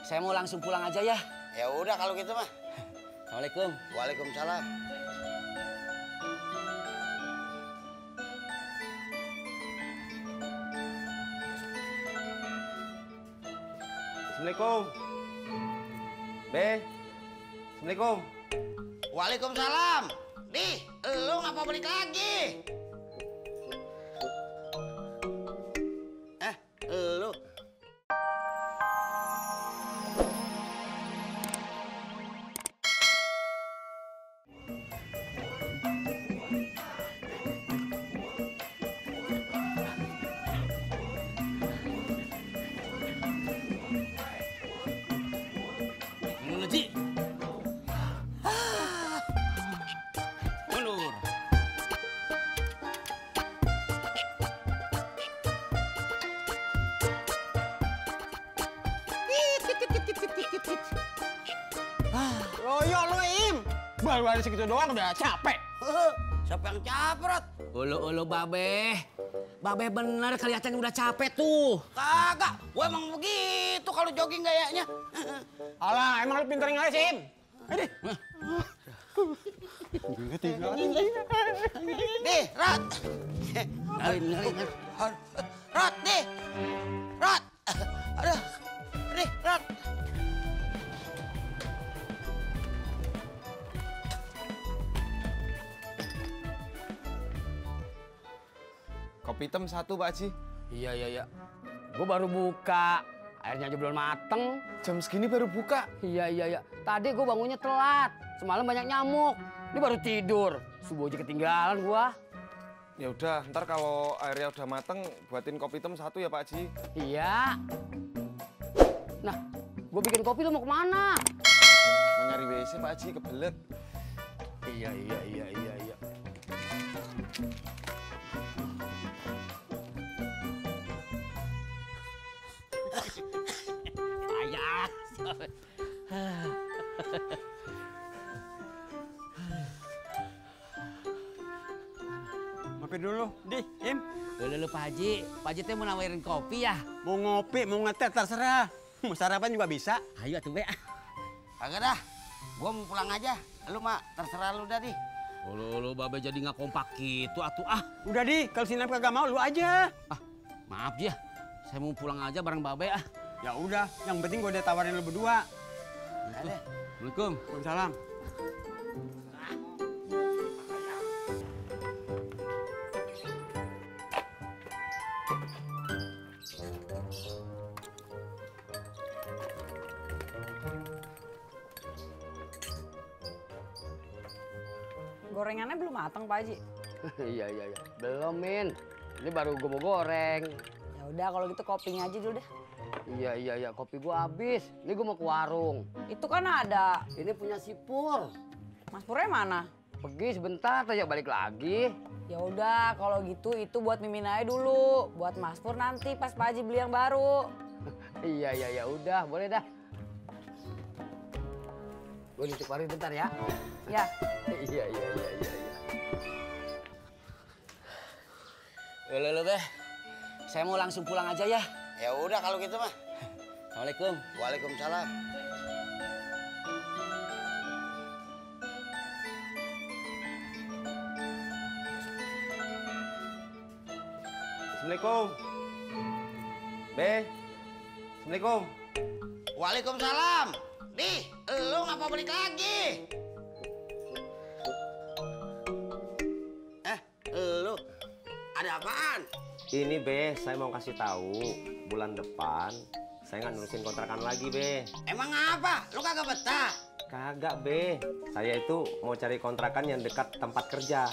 saya mau langsung pulang aja ya. Ya udah kalau gitu mah. Assalamualaikum. Waalaikumsalam. Assalamualaikum. Be. Assalamualaikum. Waalaikumsalam. Nih, lu ngapa balik lagi? Lu. Mundur, Ji. Mundur. Loyo lo Im, baru ada segitu doang udah capek. Siapa yang caprot? Ulu babe. Babe bener kelihatan udah capek tuh. Kagak, gua emang begitu kalau jogging gayanya. Alah, emang lu pinterin aja sih Im. Ayo Nih, Rot. Ngalin. Rot, nih. Rot. Aduh. Nih, Rot. Kopi hitam satu, Pak Haji. Iya. Gue baru buka. Airnya aja belum mateng. Jam segini baru buka. Iya. Tadi gue bangunnya telat. Semalam banyak nyamuk. Ini baru tidur. Subuh aja ketinggalan gua. Ya udah, ntar kalau airnya udah mateng, buatin kopi hitam satu ya, Pak Haji. Iya. Nah, gue bikin kopi lu mau kemana? Mau nyari WC, Pak Haji, kebelet. Iya. Ayah. Ngopi dulu, Di, Im. Lu Pak Haji. Pak Haji teh mau nawarin kopi ya? Mau ngopi, mau ngeteh, terserah. Mau sarapan juga bisa. Ayo atuh, Be. Kagak dah. Gua mau pulang aja. Lu mah terserah lu dah, Di. Lu babe jadi nggak kompak gitu atuh ah. Udah Di, kalau Sinap kagak mau lu aja. Ah, maaf ya. Saya mau pulang aja bareng babe ah. Ya udah, yang penting gua udah tawarin lu berdua. Ada. Assalamualaikum. Waalaikumsalam. Gorengannya belum matang, Pak Haji. Iya. Belum, Min. Ini baru gue mau goreng. Ya udah kalau gitu kopinya aja dulu deh. Iya. Kopi gue habis. Ini gue mau ke warung. Itu kan ada. Ini punya si Pur. Mas Purnya mana? Pergi sebentar, aja balik lagi. Ya udah kalau gitu itu buat Mimin aja dulu. Buat Mas Pur nanti pas Pak Haji beli yang baru. Iya. Udah, boleh dah. Gue nitip warung bentar ya. Ya. Iya. Lu, Be. Saya mau langsung pulang aja ya. Ya udah kalau gitu mah. Assalamualaikum. Waalaikumsalam. Assalamualaikum. Be. Assalamualaikum. Waalaikumsalam. Nih, lu ngapa balik lagi? Lu ada apaan? Ini, Be, saya mau kasih tahu bulan depan saya nggak nulisin kontrakan lagi, Be. Emang apa? Lu kagak betah? Kagak, Be. Saya itu mau cari kontrakan yang dekat tempat kerja.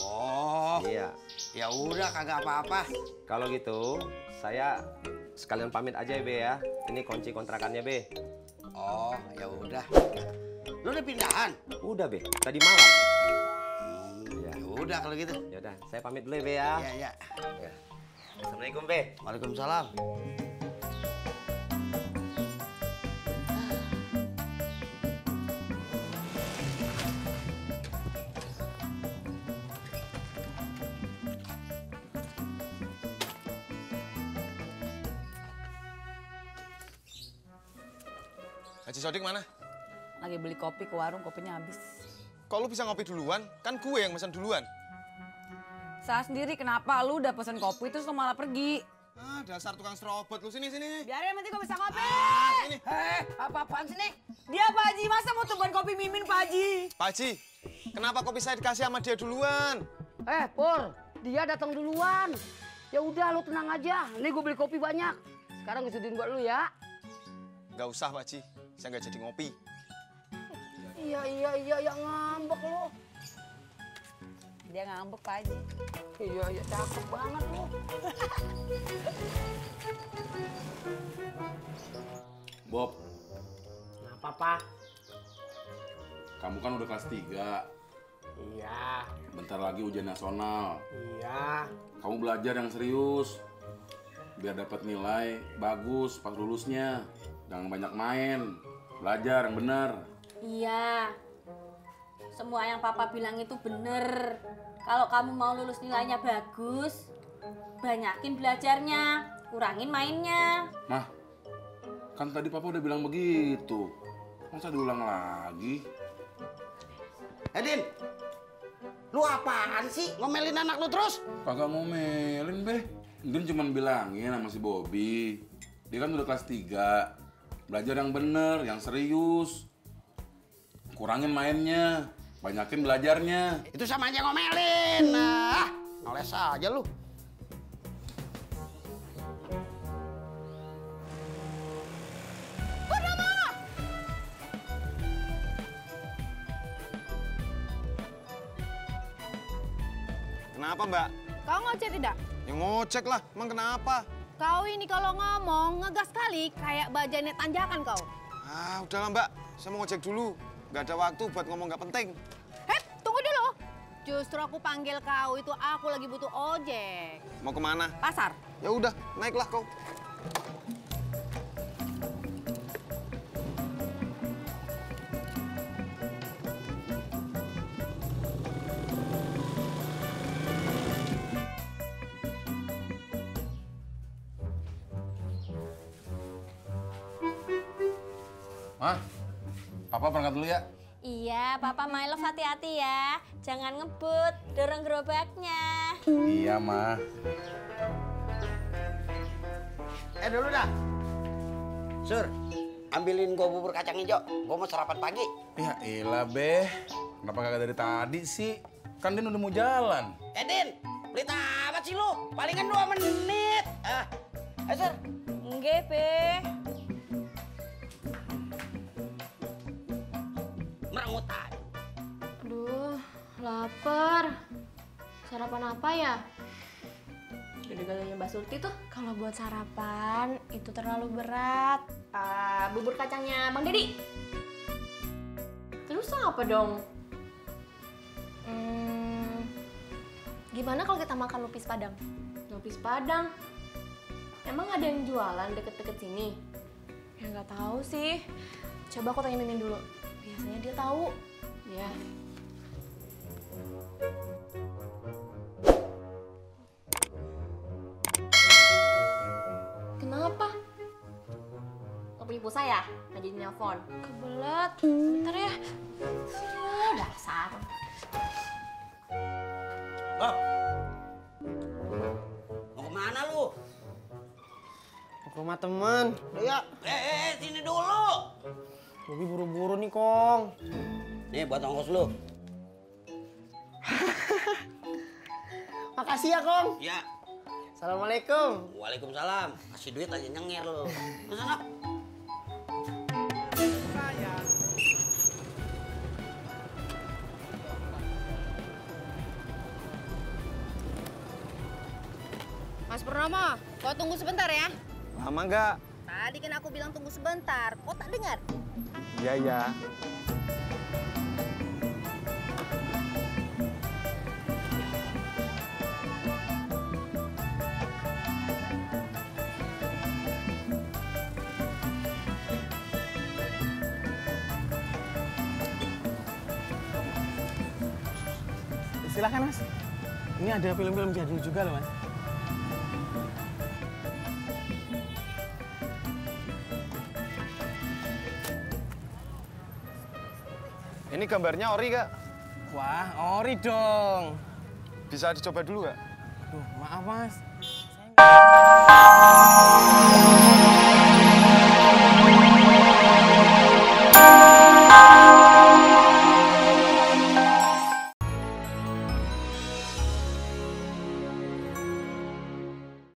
Oh, Iya. ya udah kagak apa-apa. Kalau gitu, saya sekalian pamit aja ya, Be ya. Ini kunci kontrakannya, Be. Oh, ya udah. Lu udah pindahan? Udah, Be. Tadi malam. Ya udah kalau gitu. Ya udah, saya pamit dulu ya, Be ya. Iya. Ya. Assalamualaikum, Be. Waalaikumsalam. Haji Sodik mana? Lagi beli kopi ke warung, kopinya habis. Kok lu bisa ngopi duluan? Kan gue yang pesan duluan. Salah sendiri, kenapa lu udah pesen kopi terus lu malah pergi? Ah, dasar tukang serobot lu. Sini, sini. Biarin, nanti gue bisa ngopi. Sini. Apa-apaan sih nih? Dia Pak Haji, masa mau tuban kopi Mimin Pak Haji? Pak Haji, kenapa kopi saya dikasih sama dia duluan? Pur, dia datang duluan. Ya udah, lu tenang aja. Nih gue beli kopi banyak. Sekarang gue sudiin buat lu ya. Nggak usah, Pak Haji. Saya nggak jadi ngopi. Iya, ngambek lu. Dia ngambek Pak Haji. Iya, cakep banget lu. Bob, Kenapa, Pak? kamu kan udah kelas 3. Iya, Bentar lagi ujian nasional. iya. Kamu belajar yang serius. Biar dapat nilai bagus pas lulusnya. Jangan banyak main. Belajar yang benar. Iya, semua yang papa bilang itu bener. Kalau kamu mau lulus nilainya bagus, banyakin belajarnya, kurangin mainnya. Mah, kan tadi papa udah bilang begitu. Masa diulang lagi? Din, lu apaan sih ngomelin anak lu terus? Kagak ngomelin, Beh. Din cuma bilangin sama si Bobby. Dia kan udah kelas 3. Belajar yang bener, yang serius. Kurangin mainnya, banyakin belajarnya. Itu sama aja ngomelin. Nah, ngoles aja lu. Kenapa, Mbak? Kau ngojek tidak? Ya ngocek lah. Emang kenapa? Kau ini kalau ngomong ngegas kali kayak bajanya tanjakan kau. Ah, udahlah, Mbak. Saya mau ngojek dulu. Nggak ada waktu buat ngomong nggak penting. Tunggu dulu. Justru aku panggil kau itu aku lagi butuh ojek. Mau kemana? Pasar. Ya udah, naiklah kau. Mah, papa berangkat dulu ya. Iya, papa my love hati-hati ya. Jangan ngebut, dorong gerobaknya. Iya, Mah. Dulu dah. Sur, ambilin gua bubur kacang hijau. Gua mau sarapan pagi. Ya elah, Beh. Kenapa kagak dari tadi sih? Kan Din udah mau jalan. Din, pelit amat sih lu. Palingan 2 menit. Sur. Nggih, Be. Merengut aja. Aduh, lapar. Sarapan apa ya? Jadi katanya Mbak Surti tuh. Kalau buat sarapan itu terlalu berat. Bubur kacangnya Bang Dedi. Terus apa dong? Gimana kalau kita makan lupis Padang? Lupis Padang? Emang ada yang jualan deket-deket sini? Ya nggak tahu sih. Coba aku tanya Mimin dulu. Biasanya dia tahu. Ya. Kenapa? Nggak punya pulsa ya? Nggak jadi nelfon. Kebelet. Bentar ya. Dasar. Mau kemana lu? Mau ke rumah teman. Ya. Sini dulu. Bobby buru-buru nih, Kong. Nih buat ongkos lu. Makasih ya, Kong. Ya. Assalamualaikum. Waalaikumsalam. Kasih duit aja nyengir lu. Kesana. Mas Purnomo, kau tunggu sebentar ya. Lama nggak? Tadi kan aku bilang tunggu sebentar. Kau tak dengar? Iya, iya. Silakan, Mas. Ini ada film-film jadul juga loh, Mas. Ini gambarnya ori, Kak. Wah, ori dong. Bisa dicoba dulu, Kak? Duh, maaf, Mas.